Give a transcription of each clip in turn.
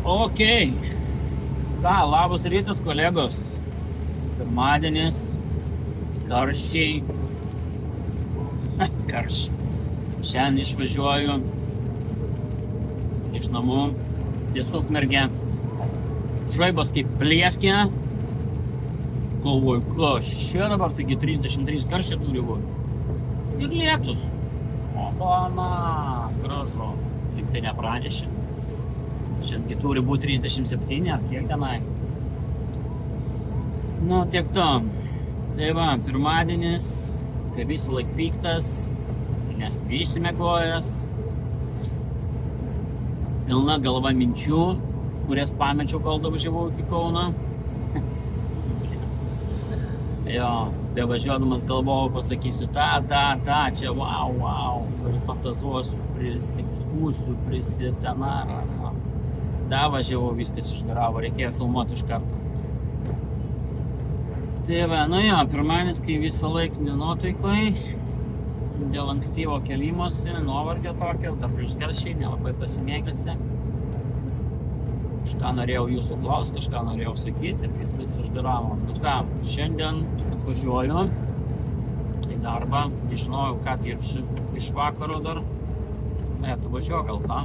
Ok. Ką, labas rytas, kolegos. Pirmadienis, karščiai. Karščiai. Šiandien išvažiuoju iš namų ties Ukmergę. Žaibas kaip pliekia. Galvoju, kas čia dabar, taigi 33 karščiai turi būti. Ir lietus. O, na, gražu. Lyg tai nepranešė. Šiandien turi būti 37, ar kiek tenai. Nu, tiek to. Tai va, pirmadienis, kai visą laik piktas, nes neišsimiegojęs. Pilna galva minčių, kurias pamečiau, kol davažiavau iki Kauno. Jo, bevažiuodamas galvojau, pasakysiu tą, čia, wow, fantazuosiu, prisiskūsiu, prisitenarą. Važiavau, viskas išgaravo, reikėjo filmuoti iš karto. Tai va, nu jo, pirmadienis, kai visą laiką nenuotaikoj, dėl ankstyvo kelimosi, nuovargio tokio, dar prieš karščiai, nelabai pasimėgęsi. Kažką norėjau jūsų klausti, kažką norėjau sakyti ir viskas išgaravo. Nu ką, šiandien atvažiuoju į darbą, nežinojau, ką dirbsiu iš vakaro dar. Tu važiuoju gal ką.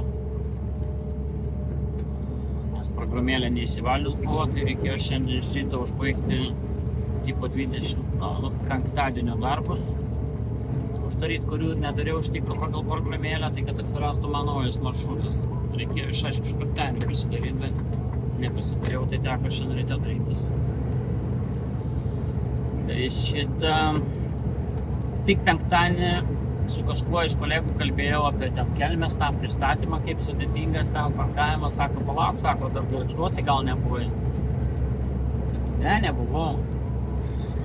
Programėlė neįsivalius buvo, tai reikėjo šiandien iš ryto užbaigti tipo 20 penktadienio darbus. Uždaryt, kurių nedariau iš tikro pagal programėlę, tai kad atsirastų man naujas maršrutas. Reikėjo iš penktadienį prisidaryti, bet neprisidariau, tai teko šiandien ryte darytis. Tai šitą tik penktadienį su kažkuo iš kolegų kalbėjau apie ten kelmes, tam pristatymą, kaip sudėtingas ten parkavimas, sako, palauk, sako, dar gargžduose gal nebuvai. Sakau, ne, nebuvau.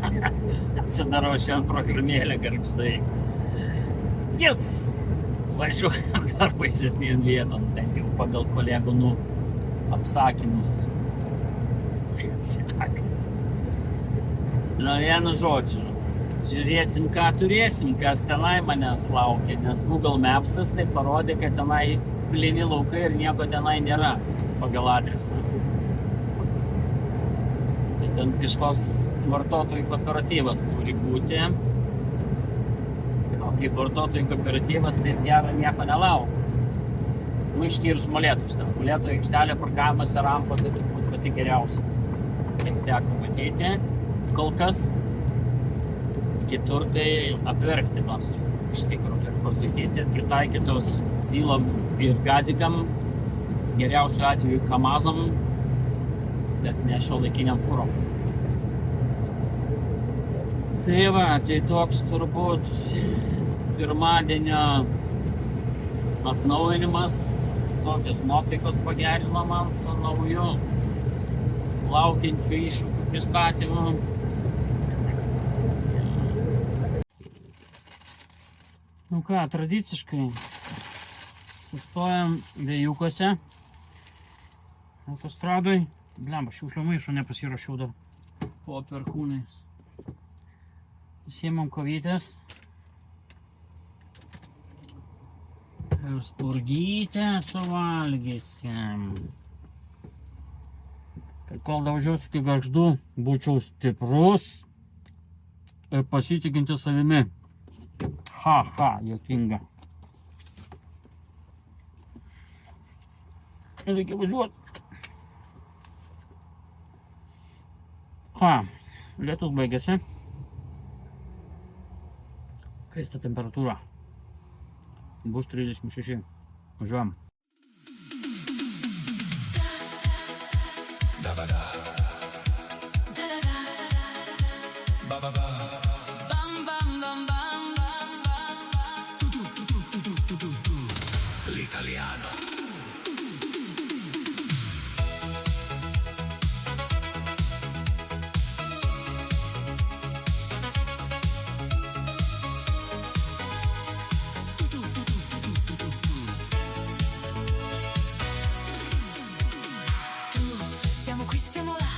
Atsidarau šiandien programėlę gargždai. Yes! Važiuojam dar baisesnien vietom, bent jau pagal kolegų, apsakymus. Sekasi. Vienu žodžiu. Žiūrėsim, ką turėsim, kas tenai manęs laukia, nes Google Maps'as tai parodė, kad tenai plyni laukai ir nieko tenai nėra pagal adresą. Tai ten kažkoks vartotojų kooperatyvas turi būti. O kaip vartotojų kooperatyvas, tai gero nieko nelauk. Išskyrus Molėtus, ten Molėtų aikštelė, parkavimas ir rampa, tai turbūt pati geriausia. Taip teko matyti, kol kas. Kitur tai apverktinos, iš tikrųjų, turiu pasakyti, pritaikytos Zylom ir Gazikam, geriausiu atveju Kamazam, bet ne šiuolaikiniam fūrom. Tai va, tai toks turbūt pirmadienio atnaujinimas, tokios nuotaikos pagerino man su nauju laukiančiu iššūkių pristatymu. Nu ką, tradiciškai sustojam Vėjukuose autostradoj. Blemba, šiukšlių maišo nepasirašiau dar po perkūnais. Pasiėmam kavytės. Ir spurgytę suvalgysim. Tai kol davažiuosiu iki Gargždų, būčiau stiprus ir pasitikinti savimi. Juokinga. Reikia važiuoti. Lietus baigėsi. Kaista temperatūra. Bus 36. Važiuojam. L'italiano. Siamo qui, siamo là,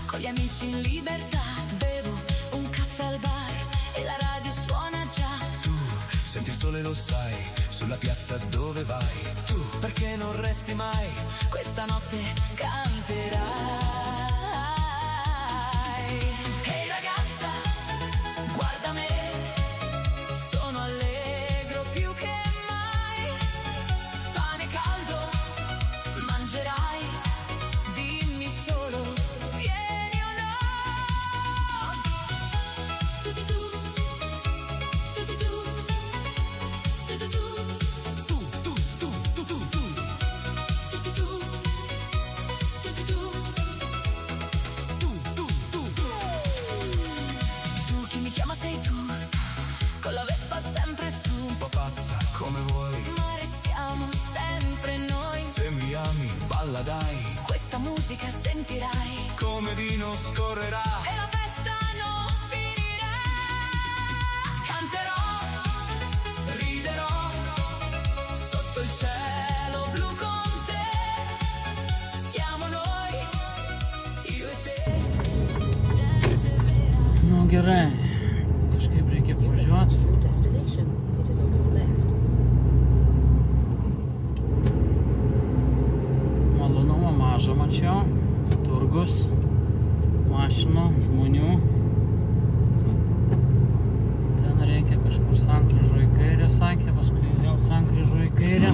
con gli amici in libertà. Bevo un caffè al bar e la radio suona già. Tu senti il sole, lo sai. sulla piazza dove vai. Tu perché non resti mai? Questa notte canterai. Ehi ragazza, guarda me, sono allegro più che mai. Pane caldo mangerai, dimmi solo vieni o no. Tu tu tu, tu tu tu, tu tu tu. Sei tu, con la Vespa sempre su, Un po' pazza come vuoi, ma restiamo sempre noi. se mi ami balla dai, Questa musica sentirai come vino scorrerà. e la festa non finirà. Canterò, riderò, sotto il cielo blu con te. Siamo noi, io e te, gente vera. Nu gerai, kažkaip reikia važiuoti. Your destination. It is on your left. Malonumo mažą mačiau, turgus, mašinų, žmonių. Ten reikia kažkur sankryžo į kairę, sakė, paskui vėl sankryžo į kairę.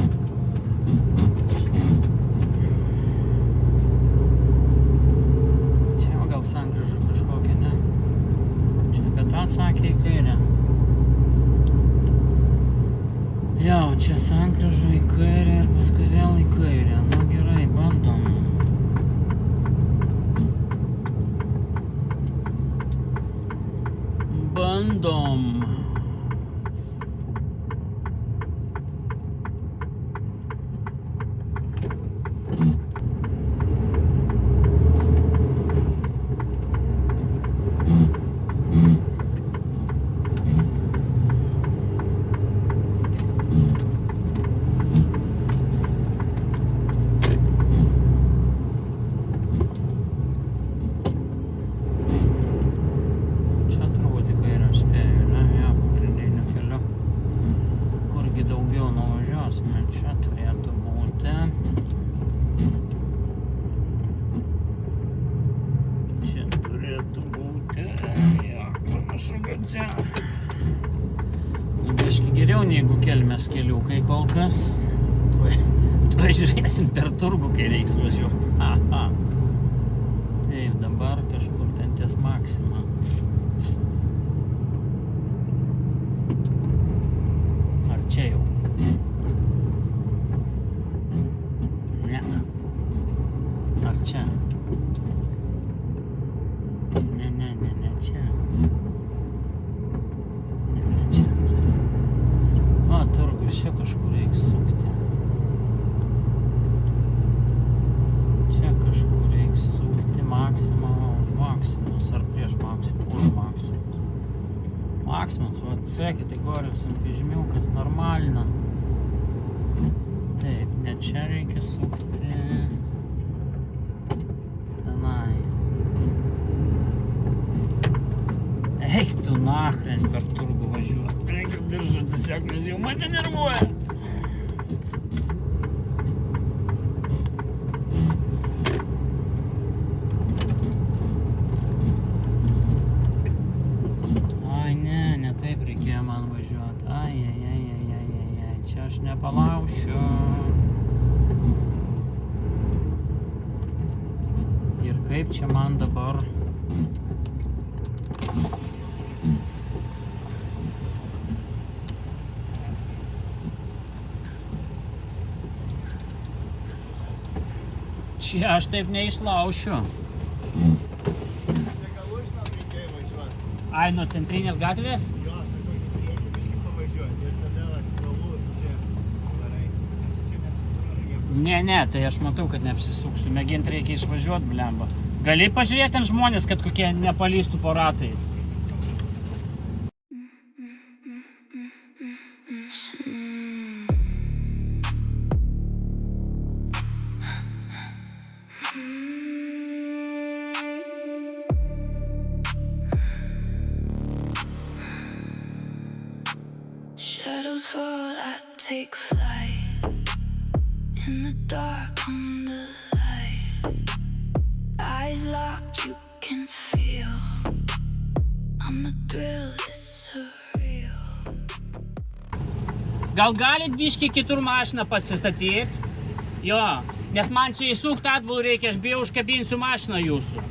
Čia gal sankryža kažkokia, ne? Čia apie tą sakė į kairę. Jo, čia sankryža į kairę ir paskui vėl į kairę. Nu gerai, bandom. Bandom. Čia turbūt į kairę spėju, ne? Jo, pagrindiniu keliu. Kurgi daugiau nuvažiuosime? Čia turėtų būti. Čia turėtų būti. Jo, panašu, kad čia. Biški geriau negu kelmės keliukai kol kas. Tuoj žiūrėsim per turgų, kai reiks važiuoti. Aha. Taip, dabar kažkur ten ties Maxima. Ar čia jau? Ne. Ar čia? Ne, čia. Ne, čia. O, turgus čia kažkur reiks sukti. Čia kažkur reiks sukti Maxima, už Maximus ar prieš Maximus, už Maximus. Maximus, va, C kategorijos sunkvežimiukas, normalina. Taip, ne čia reikia sukti. Tenai. Eik tu nachren per turgų važiuot. Reikia diržą tiesiog, nes jau mane nervuoja. Ai, ne taip reikėjo man važiuoti. Ai, čia aš nepalaušiu. Ir kaip čia man dabar? Čia aš taip neišlaušiu. Ai, nuo centrinės gatvės? Jo, sakau, reikia biškį pavažiuoti ir tada galų čia varai. Čia neapsisuksiu. Ne, tai aš matau, kad neapsisuksiu. Mėginti reikia išvažiuoti, blemba. Gali pažiūrėti ant žmonės, kad kokie nepalystų po ratais. Shadows fall at take flight in the dark on the light. Eyes locked, you can feel. On the thrill is surreal. Gal galit biškį kitur mašiną pasistatyti? Jo, nes man čia įsukti atbulų reikia, aš bijau užkabinsiu mašiną jūsų.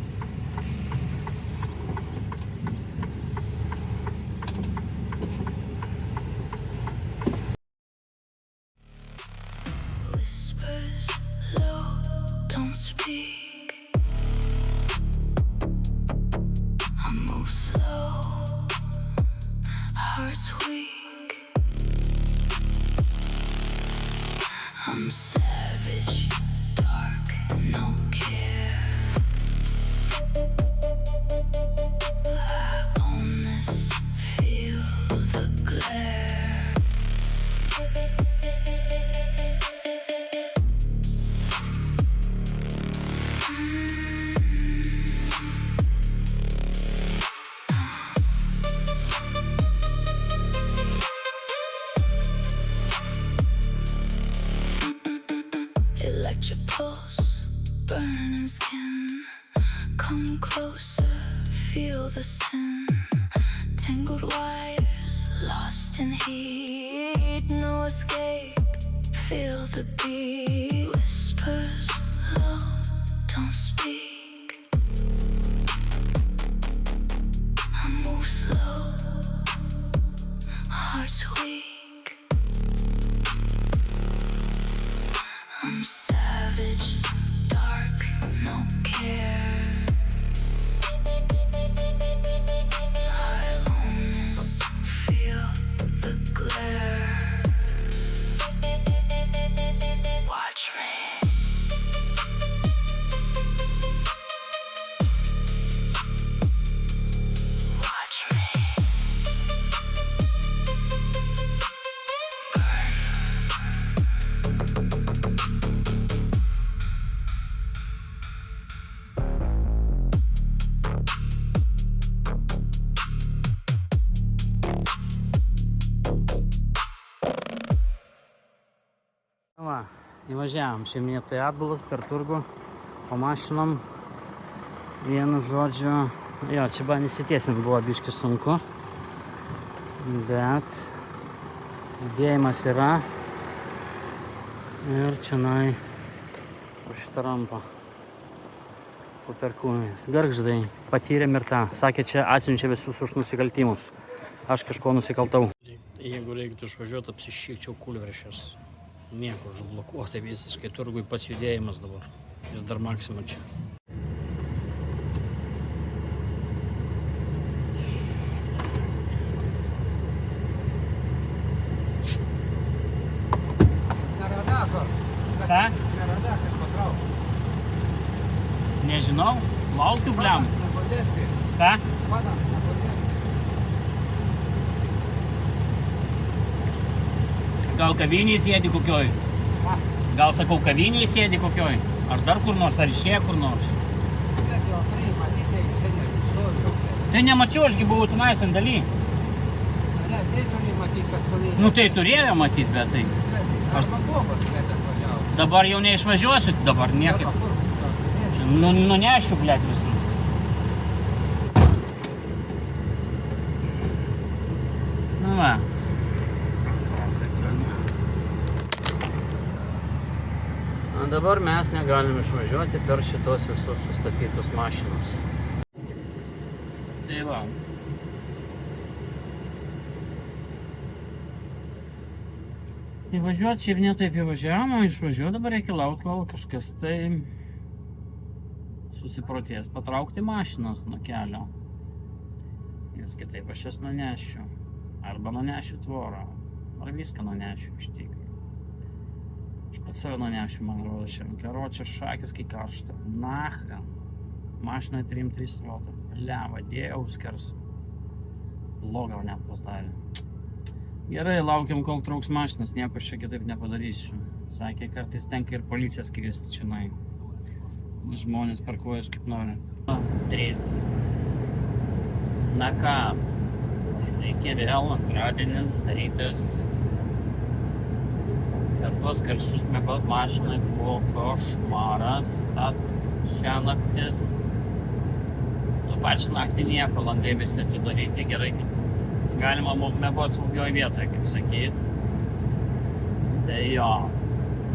Whispers low, don't speak. I move slow, heart's weak. I'm savage, dark, no care. I own this, feel the glare. Electric pulse, burning skin. Come closer, feel the sin. Tangled wires, lost in heat. No escape, feel the beat. Whispers low, don't speak. I move slow, heart's weak. I'm savage, dark, no care. I own this, feel the glare. Watch me. Watch me. Va, įvažiavom šiandien tai atbulas per turgų, o mašinom vienu žodžiu, jo, čia buvo nesitiesinti, buvo biški sunku, bet judėjimas yra ir čionai už šitą rampą po perkūnais. Gargždai patyrėm ir tą, sakė, čia atsiunčia visus už nusikaltimus, aš kažko nusikaltau. Jeigu reiktų išvažiuoti, apsišykčiau kūlveršius. Nieko užblokuota visiškai, turgui pats judėjimas dabar. Ir dar Maksima čia. Nerada, kur? Ką? Nerada, kas patraukė. Nežinau, laukiu bliam. Padams nepaldėspė. Ką? Padams nepaldėspė. Gal kavinėj sėdi kokioj? Gal sakau kavinėj sėdi kokioj? Ar dar kur nors, ar išėjo kur nors? Bet jo, matyti, seniai, stovi. Tai nemačiau, ašgi buvau tenai sandaly. Ne, tai turi matyti, kas stovėjo. Nu tai turėjo matyti, bet tai. Aš pakopos, kad atvažiavau. Dabar jau neišvažiuosiu, dabar niekaip. Kur atsinėsiu? Nunešiu, blėt, visus. Nu va. O dabar mes negalim išvažiuoti per šitos visus sustatytus mašinus. Tai va. Įvažiuoti šiaip netaip įvažiavom, o išvažiuoti dabar reikia laukti, kol kažkas tai susiprotės patraukti mašinos nuo kelio. Nes kitaip aš jas nunešiu. Arba nunešiu tvorą. Ar viską nunešiu iš tikrųjų. Aš pats save nunešiu, man rodo, šiandien. Karočią šakis, kai karšta. Nachren. Mašinai 3-3 rotą. Leva, dėjau skers. Blogą net pasidarė. Gerai, laukiam, kol trauks mašinas. Nieko aš čia kitaip nepadarysiu. Sakė, kartais tenka ir policiją kviesti čionai. Žmonės parkuoja kaip nori. 3. Na ką, sveiki vėl, antradienis, rytas. tuos karščius miegot mašinai buvo košmaras. Tad šią naktis, pačią naktį nieko, langai visi atidaryti, gerai. Galima miegot saugioj vietoje, kaip sakyt. Tai jo,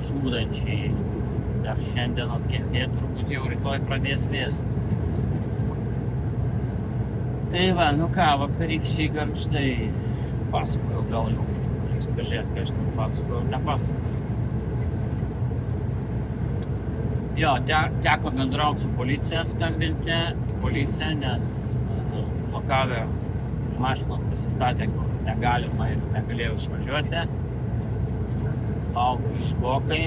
šūdančiai. Dar šiandien atkentėti, turbūt jau rytoj pradės vėst. Tai va, nu ką, vakarykščiai gargždai. Pasakojau, gal jau. Reiks pažiūrėti, ką aš ten pasakojau, nepasakojau. Jo, teko bendrauti su policija, skambinti į policiją, nes užblokavę mašinos pasistatė, kur negalima ir negalėjau išvažiuoti. Laukiu ilgokai.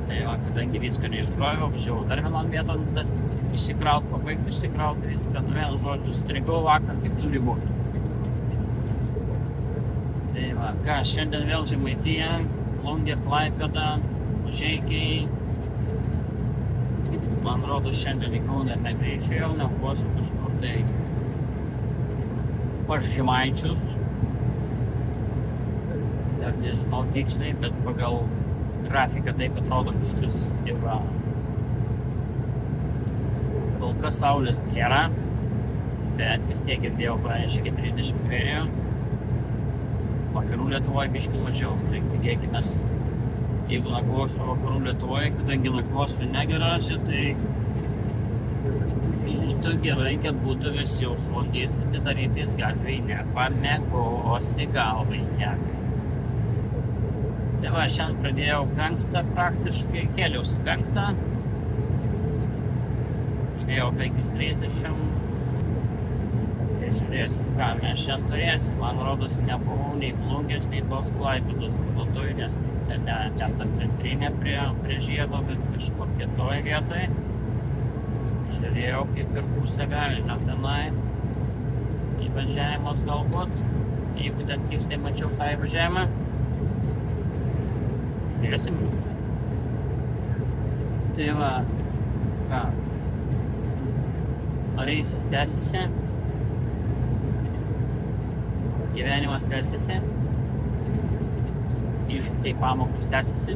Tai va, kadangi viską neiškroviau, važiavau dar vienam vieton, išsikraut, pabaigti išsikraut, viską, nu vienu žodžiu, strigau vakar, kaip turi būti. Tai va, ką, šiandien vėl Žemaitija, Plungė, Klaipėda, Mažeikiai. Man rodos, šiandien į Kauną ir negrįšiu jau, nebuosiu kažkur tai pas Žemaičius. Dar nežinau tiksliai, bet pagal grafiką taip atrodo kažkas yra. Kol kas saulės nėra, bet vis tiek girdėjau pranešė iki 30 vėjo. Vakarų Lietuvoje biškį mažiau, tai tikėkimės, jeigu nakvosiu vakarų Lietuvoje, kadangi nakvosiu negaraže, tai būtų gerai, kad būtų visi jau sulangiais atidarytais gatvėj nepamiegosi galvai niekai. Tai va, šiandien pradėjau 5 praktiškai, kėliausi 5. Pradėjau 5:30. Tai žiūrėsim, ką mes šiandien turėsim. Man rodos, nebuvau nei Plungės, nei tos Klaipėdos parduotuvėj, nes ten ta centrinė prie žiedo, bet kažkur kitoj vietoj. Žiūrėjau kaip ir pusę velnio tenai. Įvažiavimas galbūt, jeigu ten tiksliai mačiau tą įvažiavimą. Žiūrėsim. Tai va, ką? Reisas tęsiasi. Gyvenimas tęsiasi. Iššūkiai pamokos tęsiasi.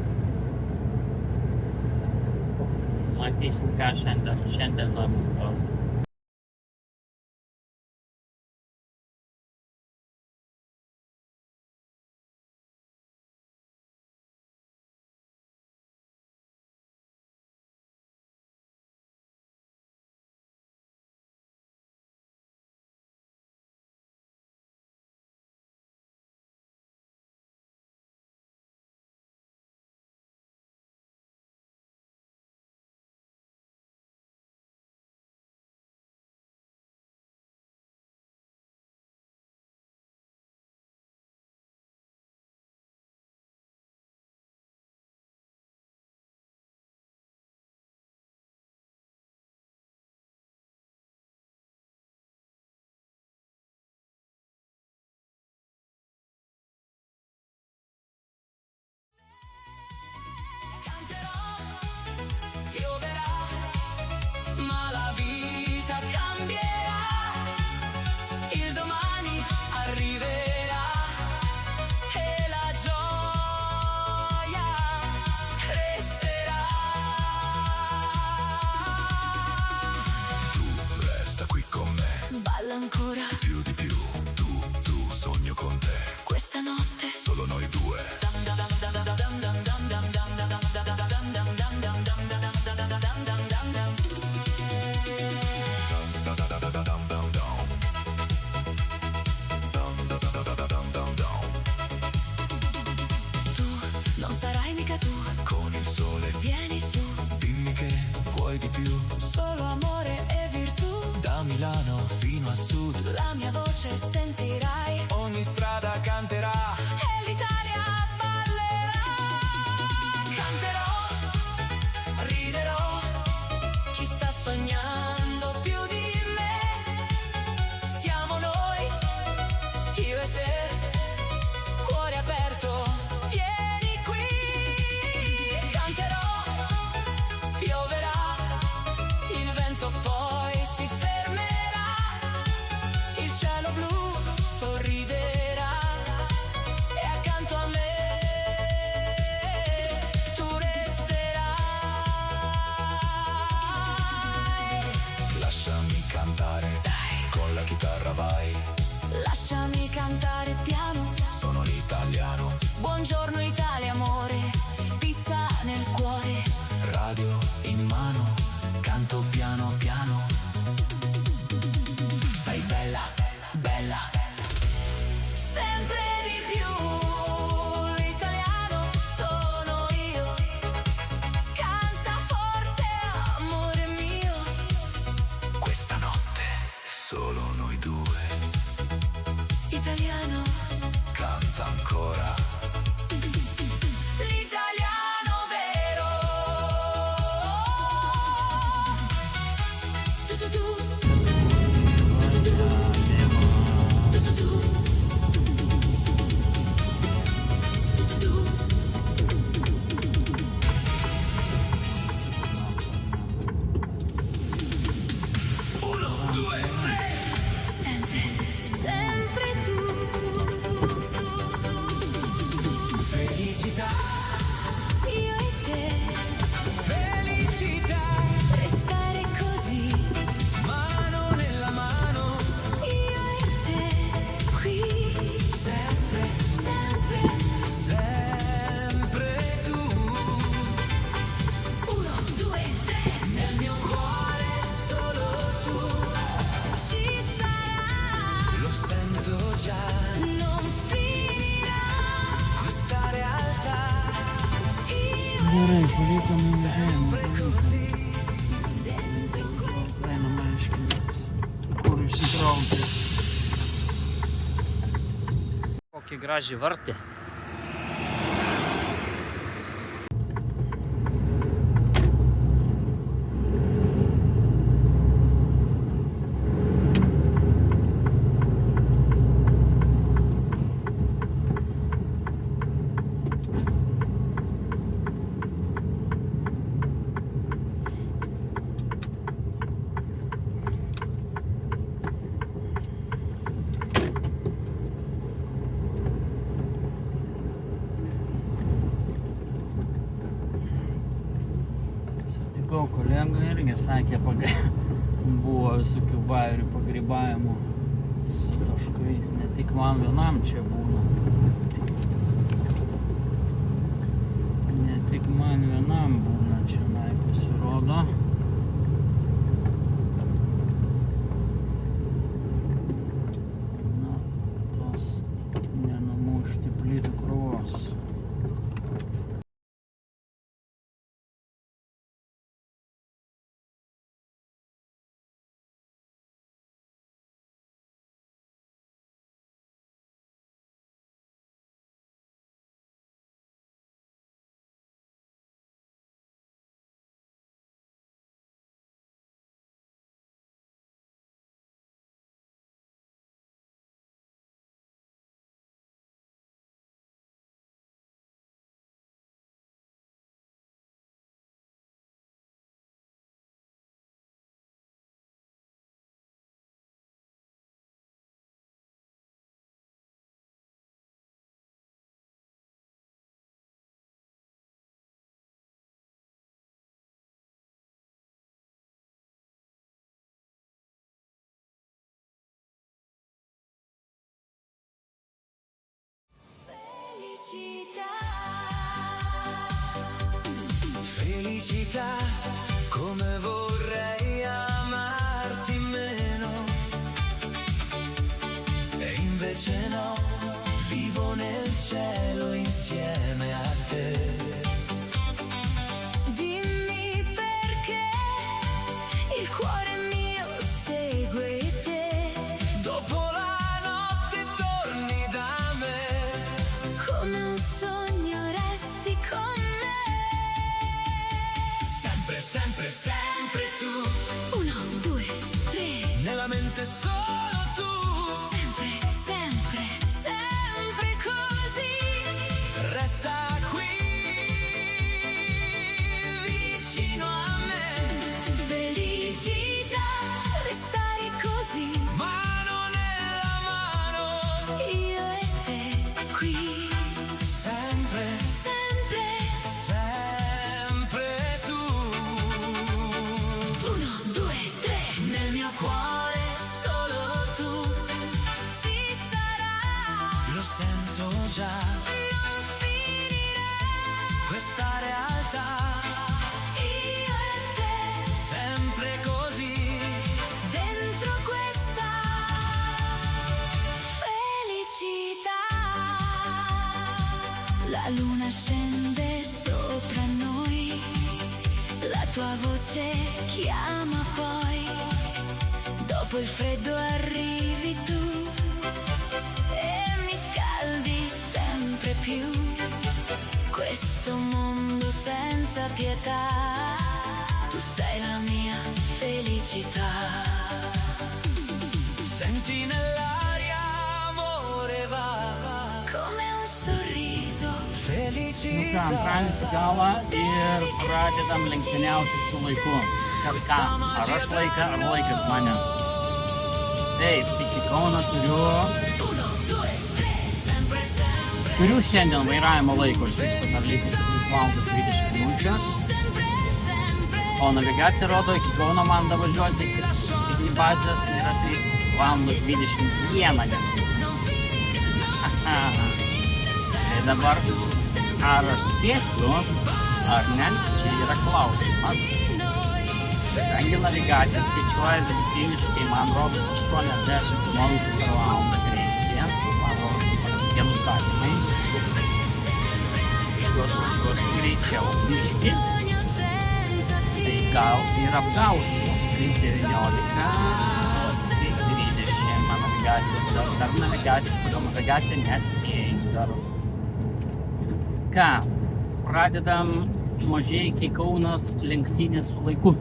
Matysim, ką šiandien bus. Ancora Di più, tu, sogno con te. questa notte Solo noi due. tu non sarai mica tu. Con il sole Vieni su, dimmi che vuoi di più. solo amore e virtù. Da Milano fino a sud, La mia voce sentirai ogni strada canterà. e l'Italia ballerà. Canterò, riderò. Chi sta sognando più di me? Siamo noi, io e te. Cuore aperto, vieni qui. Canterò, pioverà radio in mano, canto piano piano. Sei bella, bella. Sempre di più italiano sono io. Canta forte, amore mio. Questa notte solo noi due. Italiano, Canta ancora. l'italiano vero. Tu tu tu. Tu tu tu. Tu tu tu. Tu tu tu. Sempre, sempre tu. Felicità, Io e te, felicità, restare così. mano nella mano, Io e te, qui, sempre, sempre. sempre tu. 1, 2, 3, Nel mio cuore solo tu, ci sarà. lo sento già, Non finirà. questa realtà, Vorrei finito un sempre così. Dentro questo. non mai scritto. Kur išsitraukė. Kokį gražią vartę. Sutikau kolegą irgi sakė, buvo visokių bajerių pagrybavimų su taškais, ne tik man vienam čia būna. Ne tik man vienam būna čionai pasirodo. Na, tos nenumušti plytų krūvos. Felicità. Felicità, come vorrei amarti meno. E invece no, vivo nel cielo insieme a te. Dimmi perché il cuore mio segue te. Dopo la notte torni da me. Come un sogno resti con me. Sempre, sempre, sempre tu. 1, 2, 3. Nella mente solo tu. Sempre, sempre, sempre così. Resta qui vicino a me. Felicità, restare così. Mano nella mano. Io e te qui. Sempre, Sempre. sempre tu. 1, 2, 3. Nel mio cuore solo scende sopra noi, la tua voce chiama poi, dopo il freddo arrivi tu e mi scaldi sempre più, questo mondo senza pietà, tu sei la mia felicità. Senti nell'aria, amore va, come un sorriso, felicità. Antradienį galą ir pradedam lenktyniauti su laiku. Kas ką? Ar aš laiką, ar laikas mane? Taip, iki Kauno turiu šiandien vairavimo laiko, išvyksta dar likus 3 valandas 20 minučių. O navigacija rodo, iki Kauno man davažiuoti iki bazės yra 3 valandas 21 net. Tai dabar, ar aš spėsiu, ar ne, čia yra klausimas. Kadangi navigacija skaičiuoja vidutiniškai, man rodos 80 km per valandą greityje, man rodos tokie nustatymai. Jeigu aš važiuosiu greičiau biškį, tai gal ir apgausiu 3:19, 3:30 navigacijos, dar navigacijos, pagal navigaciją nespėjau dar. Ką, pradedam Mažeikiai Kaunas lenktynės su laiku.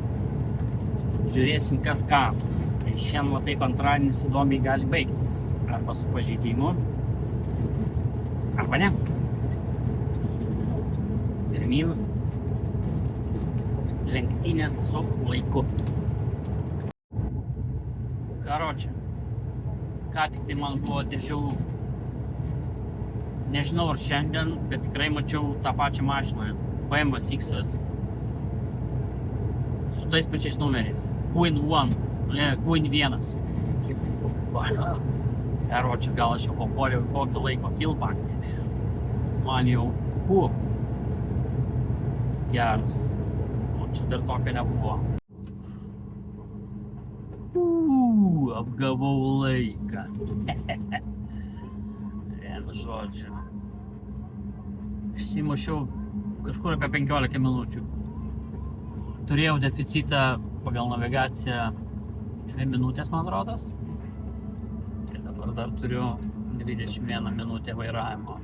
Žiūrėsim kas ką. Tai šiandien va taip antradienis įdomiai gali baigtis. Arba su pažeidimu, arba ne. Pirmyn lenktynės su laiku. Karočią, ką tik tai man buvo dėžiau, nežinau ar šiandien, bet tikrai mačiau tą pačią mašiną, BMW X-as, su tais pačiais numeriais, Queen 1. Karočią, gal aš jau papuoliau į kokį laiko kilpą, man jau geras, o čia dar tokio nebuvo. Apgavau laiką. Vienu žodžiu. Išsimušiau kažkur apie 15 minučių. Turėjau deficitą pagal navigaciją 2 minutės, man rodos. Tai dabar dar turiu 21 minutę vairavimo.